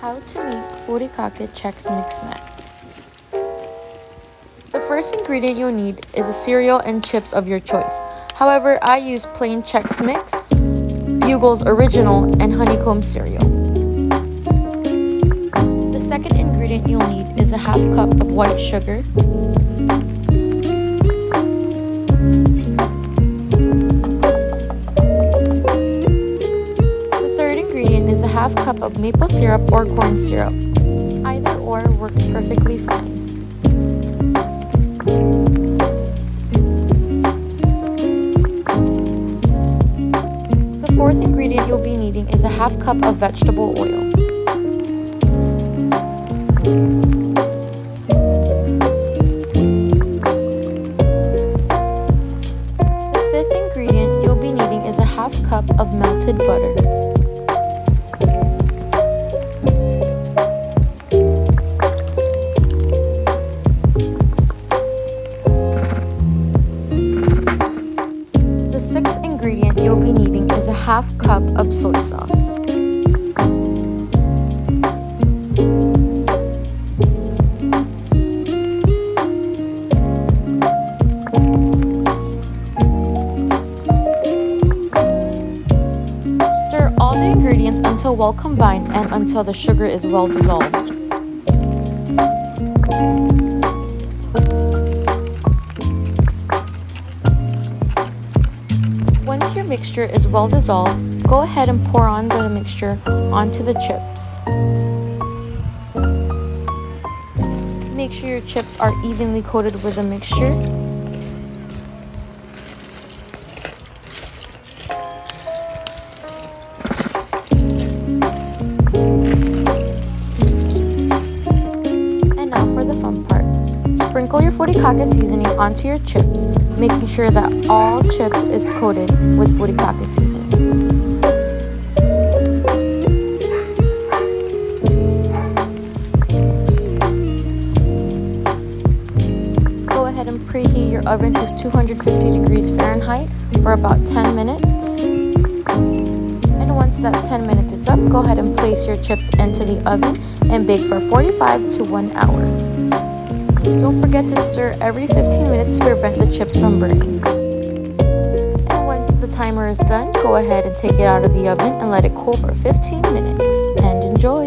How to make Furikake Chex mix snacks. The first ingredient you'll need is a cereal and chips of your choice. However, I use plain Chex Mix, Bugle's Original, and Honeycomb cereal. The second ingredient you'll need is a half cup of white sugar, is a half cup of maple syrup or corn syrup. Either or works perfectly fine. The fourth ingredient you'll be needing is a half cup of vegetable oil. The fifth ingredient you'll be needing is a half cup of melted butter. The sixth ingredient you'll be needing is a half cup of soy sauce. Stir all the ingredients until well combined and until the sugar is well dissolved. Once your mixture is well dissolved, go ahead and pour on the mixture onto the chips. Make sure your chips are evenly coated with the mixture. And now for the fun part. Sprinkle your Furikake seasoning onto your chips, making sure that all chips is coated with Furikake seasoning. Go ahead and preheat your oven to 250 degrees Fahrenheit for about 10 minutes. And once that 10 minutes is up, go ahead and place your chips into the oven and bake for 45 to 1 hour. Don't forget to stir every 15 minutes to prevent the chips from burning. And once the timer is done, go ahead and take it out of the oven and let it cool for 15 minutes. And enjoy!